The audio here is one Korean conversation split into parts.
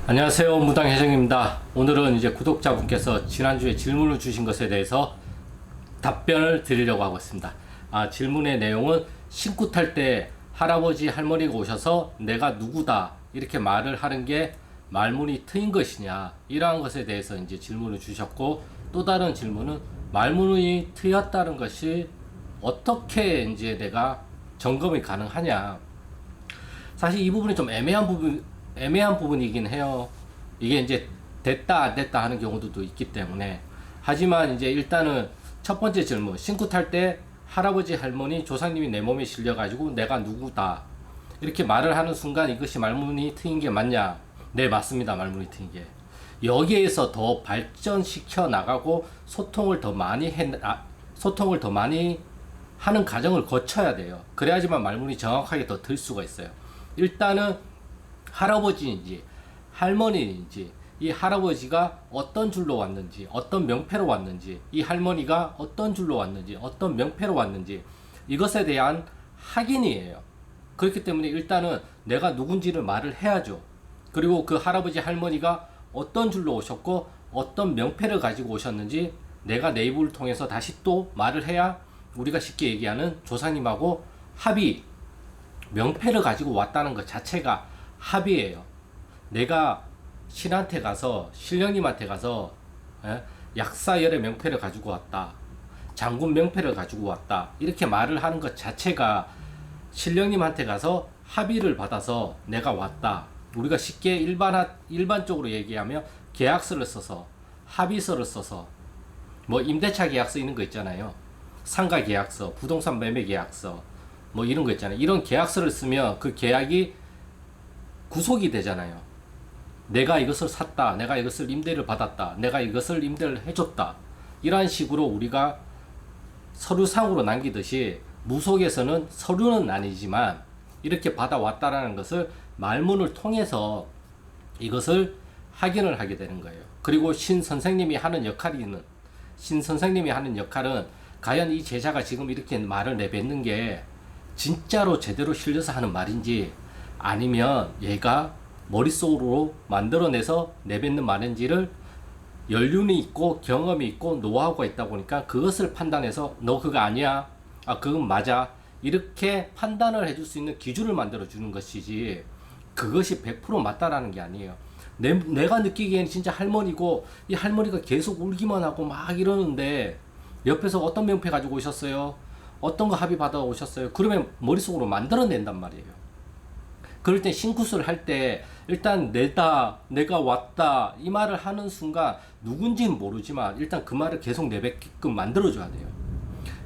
안녕하세요. 무당혜정입니다. 오늘은 이제 구독자분께서 지난주에 질문을 주신 것에 대해서 답변을 드리려고 하고 있습니다. 질문의 내용은 신고 탈 때 할아버지 할머니가 오셔서 내가 누구다 이렇게 말을 하는 게 말문이 트인 것이냐, 이러한 것에 대해서 이제 질문을 주셨고, 또 다른 질문은 말문이 트였다는 것이 어떻게 이제 내가 점검이 가능하냐. 사실 이 부분이 좀 애매한 부분이긴 해요. 이게 이제 됐다 안 됐다 하는 경우도 있기 때문에. 하지만 이제 일단은 첫 번째 질문, 신고 탈 때 할아버지 할머니 조상님이 내 몸에 실려 가지고 내가 누구다 이렇게 말을 하는 순간 이것이 말문이 트인 게 맞냐? 네, 맞습니다. 말문이 트인 게. 여기에서 더 발전시켜 나가고 소통을 더 많이 하는 과정을 거쳐야 돼요. 그래야지만 말문이 정확하게 더 들 수가 있어요. 일단은 할아버지인지 할머니인지, 이 할아버지가 어떤 줄로 왔는지, 어떤 명패로 왔는지, 이 할머니가 어떤 줄로 왔는지, 어떤 명패로 왔는지, 이것에 대한 확인이에요. 그렇기 때문에 일단은 내가 누군지를 말을 해야죠. 그리고 그 할아버지 할머니가 어떤 줄로 오셨고 어떤 명패를 가지고 오셨는지 내가 내 입을 통해서 다시 또 말을 해야 우리가 쉽게 얘기하는 조상님하고 합의, 명패를 가지고 왔다는 것 자체가 합의예요. 내가 신한테 가서, 신령님한테 가서 약사열의 명패를 가지고 왔다, 장군 명패를 가지고 왔다, 이렇게 말을 하는 것 자체가 신령님한테 가서 합의를 받아서 내가 왔다. 우리가 쉽게 일반적으로 얘기하면 계약서를 써서, 합의서를 써서, 뭐 임대차 계약서 있는 거 있잖아요. 상가 계약서, 부동산 매매 계약서, 뭐 이런 거 있잖아요. 이런 계약서를 쓰면 그 계약이 구속이 되잖아요. 내가 이것을 샀다, 내가 이것을 임대를 받았다, 내가 이것을 임대를 해줬다, 이러한 식으로 우리가 서류상으로 남기듯이 무속에서는 서류는 아니지만 이렇게 받아왔다라는 것을 말문을 통해서 이것을 확인을 하게 되는 거예요. 그리고 신 선생님이 하는 역할은 과연 이 제자가 지금 이렇게 말을 내뱉는 게 진짜로 제대로 실려서 하는 말인지, 아니면 얘가 머릿속으로 만들어내서 내뱉는 말인지를 연륜이 있고 경험이 있고 노하우가 있다 보니까 그것을 판단해서 너 그거 아니야, 그건 맞아, 이렇게 판단을 해줄 수 있는 기준을 만들어 주는 것이지, 그것이 100% 맞다라는 게 아니에요. 내가 느끼기에는 진짜 할머니고, 이 할머니가 계속 울기만 하고 막 이러는데 옆에서 어떤 명패 가지고 오셨어요? 어떤 거 합의 받아 오셨어요? 그러면 머릿속으로 만들어낸단 말이에요. 그럴 때 신구술 할 때 일단 내가 왔다 이 말을 하는 순간 누군지는 모르지만 일단 그 말을 계속 내뱉게끔 만들어줘야 돼요.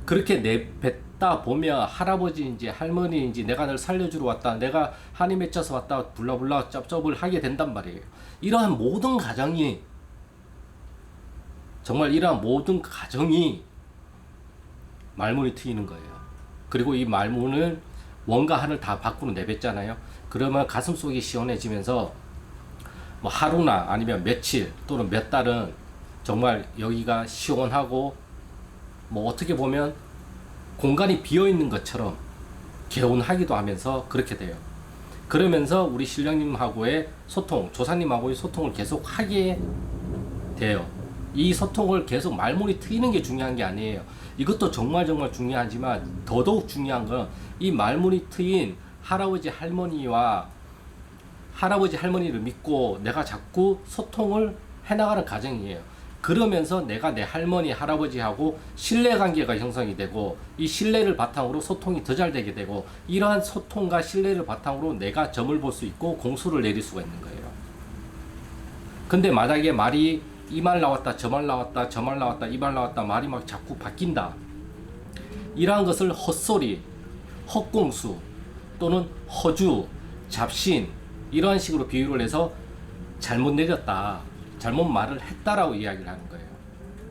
그렇게 내뱉다 보면 할아버지인지 할머니인지 내가 널 살려주러 왔다, 내가 한이 맺혀서 왔다, 블라블라 쩝쩝을 하게 된단 말이에요. 이러한 모든 가정이, 정말 이러한 모든 가정이 말문이 트이는 거예요. 그리고 이 말문을 원과 한을 다 밖으로 내뱉잖아요. 그러면 가슴 속이 시원해지면서 뭐 하루나 아니면 며칠 또는 몇 달은 정말 여기가 시원하고, 뭐 어떻게 보면 공간이 비어 있는 것처럼 개운하기도 하면서 그렇게 돼요. 그러면서 우리 신령님하고의 소통, 조사님하고의 소통을 계속 하게 돼요. 이 소통을 계속 말문이 트이는 게 중요한 게 아니에요. 이것도 정말 중요하지만 더더욱 중요한 건 이 말문이 트인 할아버지 할머니를 믿고 내가 자꾸 소통을 해나가는 과정이에요. 그러면서 내가 내 할머니 할아버지하고 신뢰관계가 형성이 되고, 이 신뢰를 바탕으로 소통이 더 잘 되게 되고, 이러한 소통과 신뢰를 바탕으로 내가 점을 볼 수 있고 공수를 내릴 수가 있는 거예요. 근데 만약에 말이 이 말 나왔다, 저 말 나왔다, 저 말 나왔다, 이 말 나왔다, 말이 막 자꾸 바뀐다, 이러한 것을 헛소리, 헛공수 또는 허주, 잡신, 이러한 식으로 비유를 해서 잘못 내렸다, 잘못 말을 했다라고 이야기를 하는 거예요.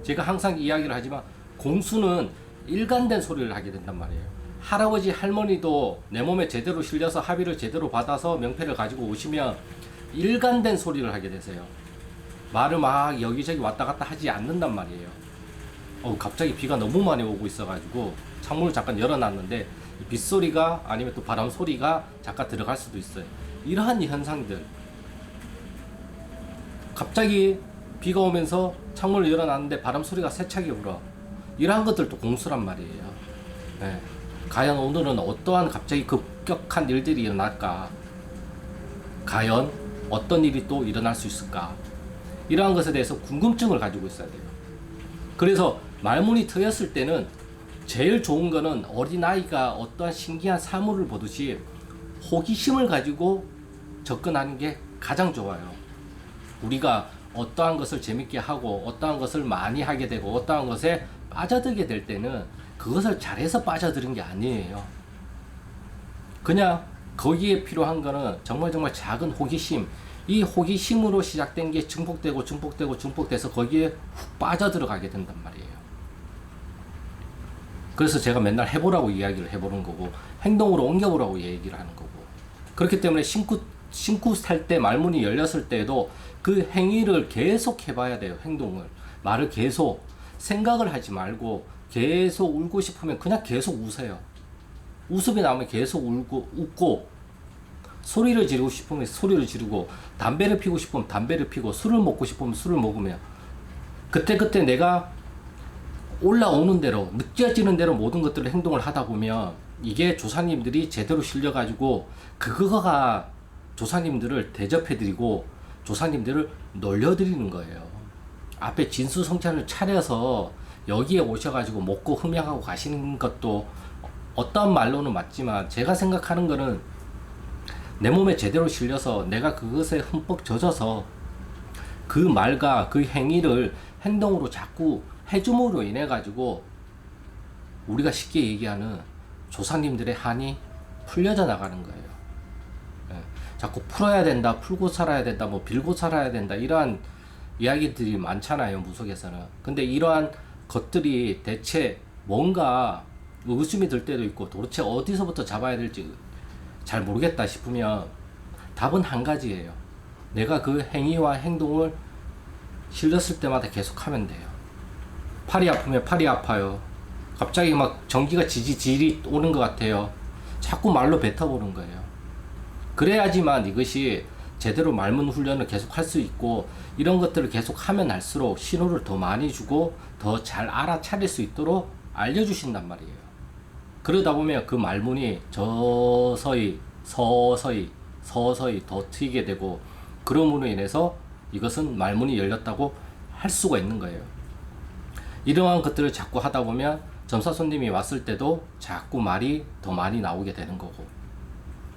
제가 항상 이야기를 하지만 공수는 일관된 소리를 하게 된단 말이에요. 할아버지 할머니도 내 몸에 제대로 실려서 합의를 제대로 받아서 명패를 가지고 오시면 일관된 소리를 하게 되세요. 말을 막 여기저기 왔다 갔다 하지 않는단 말이에요. 갑자기 비가 너무 많이 오고 있어가지고 창문을 잠깐 열어놨는데 빗소리가 아니면 또 바람 소리가 잠깐 들어갈 수도 있어요. 이러한 현상들, 갑자기 비가 오면서 창문을 열어놨는데 바람 소리가 세차게 불어. 이러한 것들도 공수란 말이에요. 예. 과연 오늘은 어떠한 갑자기 급격한 일들이 일어날까? 과연 어떤 일이 또 일어날 수 있을까? 이러한 것에 대해서 궁금증을 가지고 있어야 돼요. 그래서 말문이 트였을 때는 제일 좋은 거는 어린아이가 어떠한 신기한 사물을 보듯이 호기심을 가지고 접근하는 게 가장 좋아요. 우리가 어떠한 것을 재밌게 하고 어떠한 것을 많이 하게 되고 어떠한 것에 빠져들게 될 때는 그것을 잘해서 빠져드는 게 아니에요. 그냥 거기에 필요한 거는 정말 작은 호기심. 이 호기심으로 시작된 게 증폭돼서 거기에 훅 빠져들어가게 된단 말이에요. 그래서 제가 맨날 해보라고 이야기를 해보는 거고 행동으로 옮겨보라고 얘기를 하는 거고, 그렇기 때문에 신고 살 때 말문이 열렸을 때도 그 행위를 계속 해봐야 돼요. 행동을, 말을 계속, 생각을 하지 말고 계속 울고 싶으면 그냥 계속 우세요. 웃음이 나오면 계속 웃고, 소리를 지르고 싶으면 소리를 지르고, 담배를 피우고 싶으면 담배를 피우고, 술을 먹고 싶으면 술을 먹으며, 그때 내가 올라오는 대로, 느껴지는 대로 모든 것들을 행동을 하다 보면 이게 조사님들이 제대로 실려가지고 그거가 조사님들을 대접해드리고 조사님들을 놀려드리는 거예요. 앞에 진수성찬을 차려서 여기에 오셔가지고 먹고 흠양하고 가시는 것도 어떤 말로는 맞지만, 제가 생각하는 거는 내 몸에 제대로 실려서 내가 그것에 흠뻑 젖어서 그 말과 그 행위를 행동으로 자꾸 해줌으로 인해 가지고 우리가 쉽게 얘기하는 조상님들의 한이 풀려져 나가는 거예요. 예. 자꾸 풀어야 된다, 풀고 살아야 된다, 뭐 빌고 살아야 된다, 이러한 이야기들이 많잖아요, 무속에서는. 근데 이러한 것들이 대체 뭔가 의구심이 들 때도 있고 도대체 어디서부터 잡아야 될지 잘 모르겠다 싶으면 답은 한 가지예요. 내가 그 행위와 행동을 실렸을 때마다 계속 하면 돼요. 팔이 아프면 팔이 아파요. 갑자기 막 전기가 지지질이 오는 것 같아요. 자꾸 말로 뱉어보는 거예요. 그래야지만 이것이 제대로 말문 훈련을 계속 할 수 있고, 이런 것들을 계속 하면 할수록 신호를 더 많이 주고 더 잘 알아차릴 수 있도록 알려주신단 말이에요. 그러다 보면 그 말문이 서서히 더 트이게 되고, 그럼으로 인해서 이것은 말문이 열렸다고 할 수가 있는 거예요. 이러한 것들을 자꾸 하다 보면 점사 손님이 왔을 때도 자꾸 말이 더 많이 나오게 되는 거고,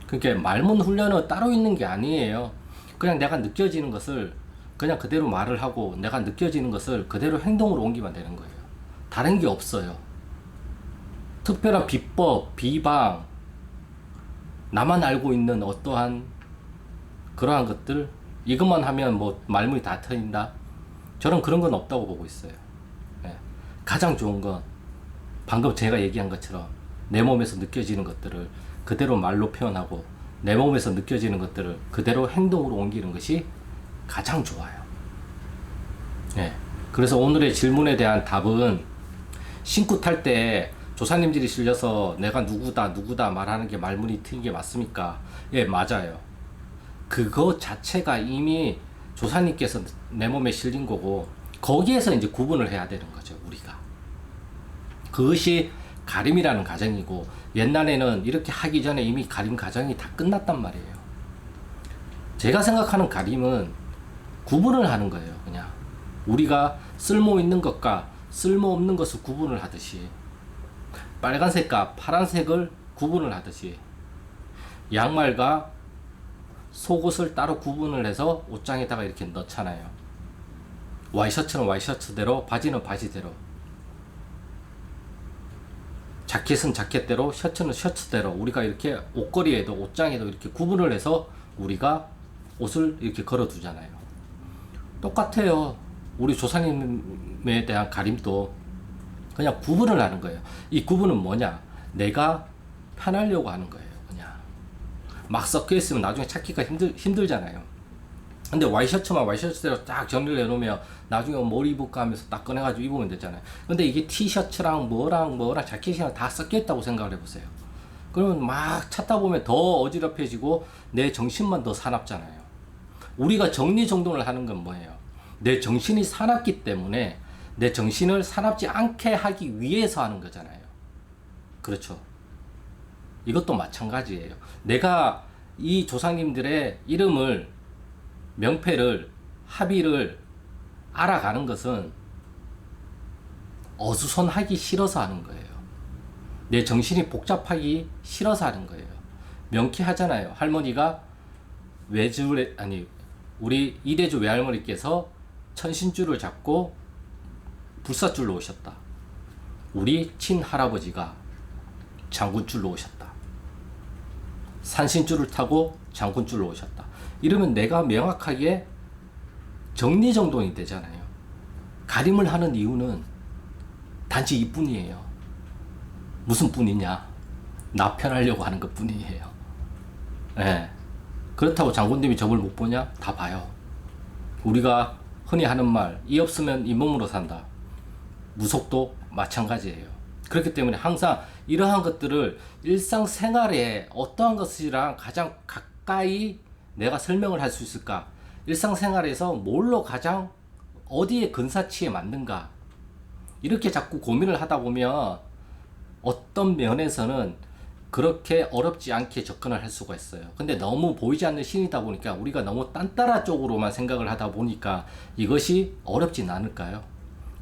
그러니까 말문 훈련은 따로 있는 게 아니에요. 그냥 내가 느껴지는 것을 그냥 그대로 말을 하고 내가 느껴지는 것을 그대로 행동으로 옮기면 되는 거예요. 다른 게 없어요. 특별한 비법, 비방, 나만 알고 있는 어떠한 그러한 것들, 이것만 하면 뭐 말문이 다 트인다, 저는 그런 건 없다고 보고 있어요. 예. 가장 좋은 건 방금 제가 얘기한 것처럼 내 몸에서 느껴지는 것들을 그대로 말로 표현하고 내 몸에서 느껴지는 것들을 그대로 행동으로 옮기는 것이 가장 좋아요. 예. 그래서 오늘의 질문에 대한 답은, 신구 탈 때 조사님들이 실려서 내가 누구다 말하는 게 말문이 트인 게 맞습니까? 예, 맞아요. 그거 자체가 이미 조사님께서 내 몸에 실린 거고, 거기에서 이제 구분을 해야 되는 거죠, 우리가. 그것이 가림이라는 과정이고, 옛날에는 이렇게 하기 전에 이미 가림 과정이 다 끝났단 말이에요. 제가 생각하는 가림은 구분을 하는 거예요. 그냥 우리가 쓸모 있는 것과 쓸모 없는 것을 구분을 하듯이, 빨간색과 파란색을 구분을 하듯이, 양말과 속옷을 따로 구분을 해서 옷장에다가 이렇게 넣잖아요. 와이셔츠는 와이셔츠대로, 바지는 바지대로, 자켓은 자켓대로, 셔츠는 셔츠대로, 우리가 이렇게 옷걸이에도 옷장에도 이렇게 구분을 해서 우리가 옷을 이렇게 걸어 두잖아요. 똑같아요. 우리 조상님에 대한 가림도 그냥 구분을 하는 거예요. 이 구분은 뭐냐? 내가 편하려고 하는 거예요. 그냥 막 섞여 있으면 나중에 찾기가 힘들잖아요. 근데 와이셔츠만 와이셔츠대로 딱 정리를 해놓으면 나중에 뭘 입을까 하면서 딱 꺼내가지고 입으면 되잖아요. 근데 이게 티셔츠랑 뭐랑 자켓이랑 다 섞여 있다고 생각을 해보세요. 그러면 막 찾다 보면 더 어지럽혀지고 내 정신만 더 사납잖아요. 우리가 정리정돈을 하는 건 뭐예요? 내 정신이 사납기 때문에 내 정신을 사납지 않게 하기 위해서 하는 거잖아요. 그렇죠. 이것도 마찬가지예요. 내가 이 조상님들의 이름을, 명패를, 합의를 알아가는 것은 어수선하기 싫어서 하는 거예요. 내 정신이 복잡하기 싫어서 하는 거예요. 명쾌하잖아요. 할머니가 우리 이대주 외할머니께서 천신줄을 잡고 불사줄로 오셨다. 우리 친할아버지가 장군줄로 오셨다. 산신줄을 타고 장군줄로 오셨다. 이러면 내가 명확하게 정리정돈이 되잖아요. 가림을 하는 이유는 단지 이뿐이에요. 무슨 뿐이냐? 나 편하려고 하는 것 뿐이에요. 예. 그렇다고 장군님이 점을 못 보냐? 다 봐요. 우리가 흔히 하는 말, 이 없으면 잇몸으로 산다. 무속도 마찬가지예요. 그렇기 때문에 항상 이러한 것들을 일상생활에 어떠한 것이랑 가장 가까이 내가 설명을 할 수 있을까? 일상생활에서 뭘로 가장 어디에 근사치에 맞는가? 이렇게 자꾸 고민을 하다 보면 어떤 면에서는 그렇게 어렵지 않게 접근을 할 수가 있어요. 근데 너무 보이지 않는 신이다 보니까 우리가 너무 딴따라 쪽으로만 생각을 하다 보니까 이것이 어렵진 않을까요?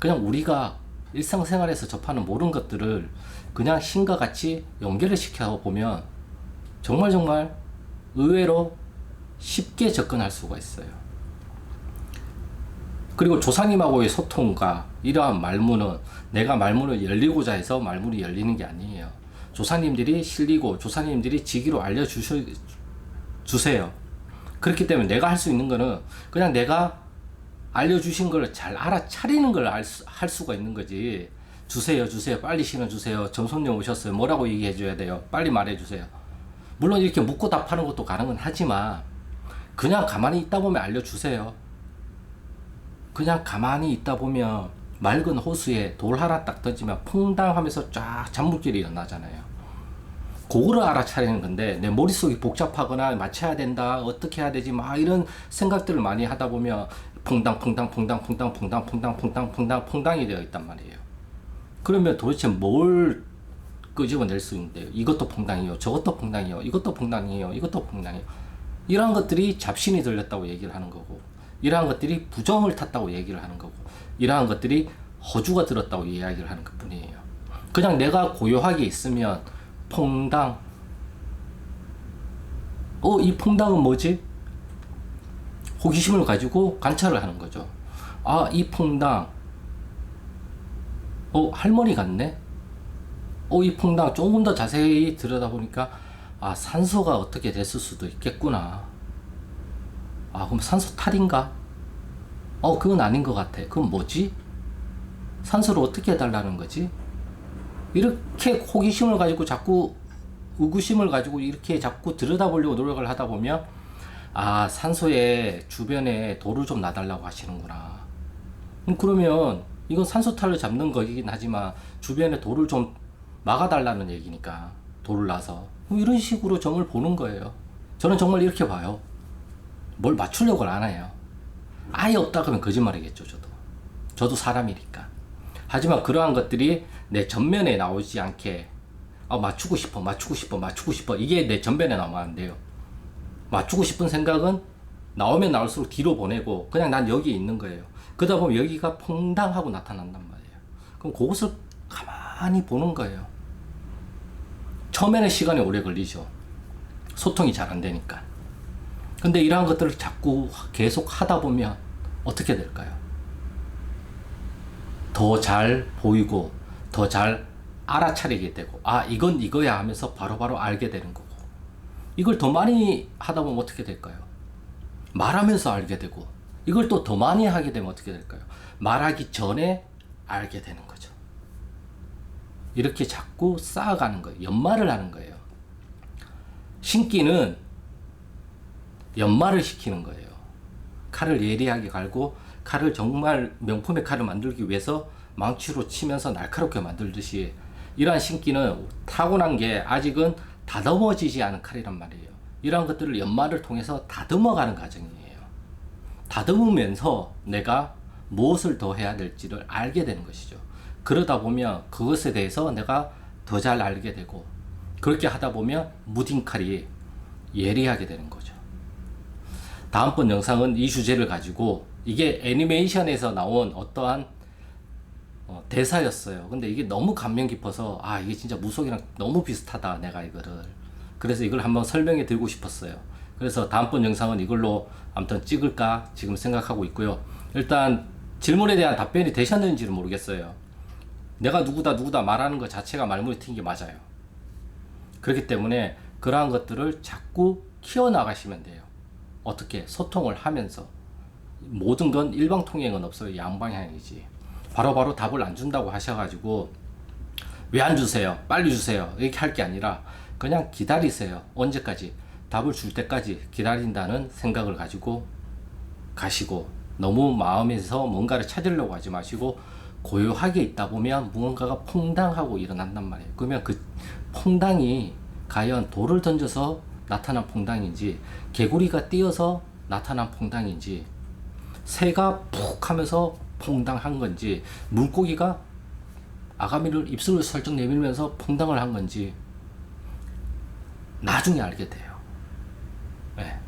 그냥 우리가 일상생활에서 접하는 모든 것들을 그냥 신과 같이 연결을 시켜 보면 정말 의외로 쉽게 접근할 수가 있어요. 그리고 조상님하고의 소통과 이러한 말문은 내가 말문을 열리고자 해서 말문이 열리는 게 아니에요. 조상님들이 실리고 조상님들이 지기로 알려주세요. 그렇기 때문에 내가 할 수 있는 거는 그냥 내가 알려주신 걸 잘 알아차리는 걸 할 수가 있는 거지. 주세요, 빨리 신어 주세요. 점손님 오셨어요. 뭐라고 얘기해 줘야 돼요? 빨리 말해 주세요. 물론 이렇게 묻고 답하는 것도 가능은 하지만 그냥 가만히 있다 보면 알려주세요. 그냥 가만히 있다 보면 맑은 호수에 돌 하나 딱 던지면 퐁당 하면서 쫙 잔물길이 일어나잖아요. 그거를 알아차리는 건데 내 머릿속이 복잡하거나 맞춰야 된다, 어떻게 해야 되지, 막 이런 생각들을 많이 하다 보면 퐁당이 되어 있단 말이에요. 그러면 도대체 뭘 끄집어낼 수 있는데요? 이것도 퐁당이요, 저것도 퐁당이요, 이것도 퐁당이요, 이것도 퐁당이요. 이러한 것들이 잡신이 들렸다고 얘기를 하는 거고, 이러한 것들이 부정을 탔다고 얘기를 하는 거고, 이러한 것들이 허주가 들었다고 이야기를 하는 것 뿐이에요. 그냥 내가 고요하게 있으면 퐁당, 이 퐁당은 뭐지? 호기심을 가지고 관찰을 하는 거죠. 이 퐁당, 할머니 같네? 이 퐁당 조금 더 자세히 들여다보니까 산소가 어떻게 됐을 수도 있겠구나. 그럼 산소 탈인가? 그건 아닌 것 같아. 그건 뭐지? 산소를 어떻게 해달라는 거지? 이렇게 호기심을 가지고 자꾸 의구심을 가지고 이렇게 자꾸 들여다보려고 노력을 하다 보면 산소의 주변에 돌을 좀 놔달라고 하시는구나. 그러면 이건 산소탈을 잡는 거긴 하지만 주변에 돌을 좀 막아달라는 얘기니까 돌을 놔서 이런 식으로 점을 보는 거예요. 저는 정말 이렇게 봐요. 뭘 맞추려고는 안 해요. 아예 없다 그러면 거짓말이겠죠. 저도 사람이니까. 하지만 그러한 것들이 내 전면에 나오지 않게 맞추고 싶어 이게 내 전면에 나오면 안 돼요. 맞추고 싶은 생각은 나오면 나올수록 뒤로 보내고 그냥 난 여기에 있는 거예요. 그러다 보면 여기가 퐁당하고 나타난단 말이에요. 그럼 그것을 가만히 보는 거예요. 처음에는 시간이 오래 걸리죠. 소통이 잘 안 되니까. 근데 이러한 것들을 자꾸 계속 하다 보면 어떻게 될까요? 더 잘 보이고 더 잘 알아차리게 되고 이건 이거야 하면서 바로바로 알게 되는 거고, 이걸 더 많이 하다 보면 어떻게 될까요? 말하면서 알게 되고, 이걸 또 더 많이 하게 되면 어떻게 될까요? 말하기 전에 알게 되는 거죠. 이렇게 자꾸 쌓아가는 거예요. 연말을 하는 거예요. 신기는 연말을 시키는 거예요. 칼을 예리하게 갈고 칼을 정말 명품의 칼을 만들기 위해서 망치로 치면서 날카롭게 만들듯이 이러한 신기는 타고난 게 아직은 다듬어지지 않은 칼이란 말이에요. 이러한 것들을 연말을 통해서 다듬어가는 과정이에요. 다듬으면서 내가 무엇을 더 해야 될지를 알게 되는 것이죠. 그러다 보면 그것에 대해서 내가 더 잘 알게 되고, 그렇게 하다 보면 무딘 칼이 예리하게 되는 거죠. 다음번 영상은 이 주제를 가지고, 이게 애니메이션에서 나온 어떠한 대사였어요. 근데 이게 너무 감명 깊어서 이게 진짜 무속이랑 너무 비슷하다, 내가 이거를. 그래서 이걸 한번 설명해 드리고 싶었어요. 그래서 다음번 영상은 이걸로 아무튼 찍을까 지금 생각하고 있고요. 일단 질문에 대한 답변이 되셨는지는 모르겠어요. 내가 누구다 말하는 것 자체가 말문이 튄 게 맞아요. 그렇기 때문에 그러한 것들을 자꾸 키워나가시면 돼요. 어떻게 소통을 하면서. 모든 건 일방통행은 없어요. 양방향이지. 바로바로 답을 안 준다고 하셔가지고 왜 안 주세요? 빨리 주세요. 이렇게 할 게 아니라 그냥 기다리세요. 언제까지? 답을 줄 때까지 기다린다는 생각을 가지고 가시고, 너무 마음에서 뭔가를 찾으려고 하지 마시고 고요하게 있다 보면 무언가가 퐁당하고 일어난단 말이에요. 그러면 그 퐁당이 과연 돌을 던져서 나타난 퐁당인지, 개구리가 뛰어서 나타난 퐁당인지, 새가 푹 하면서 퐁당한 건지, 물고기가 아가미를 입술을 살짝 내밀면서 퐁당을 한 건지 나중에 알게 돼요. 네.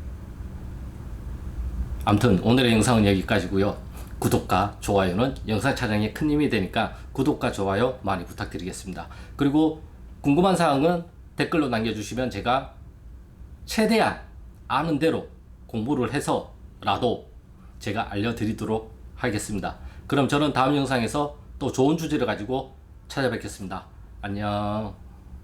아무튼 오늘의 영상은 여기까지고요. 구독과 좋아요는 영상 촬영에 큰 힘이 되니까 구독과 좋아요 많이 부탁드리겠습니다. 그리고 궁금한 사항은 댓글로 남겨주시면 제가 최대한 아는 대로 공부를 해서라도 제가 알려드리도록 하겠습니다. 그럼 저는 다음 영상에서 또 좋은 주제를 가지고 찾아뵙겠습니다. 안녕.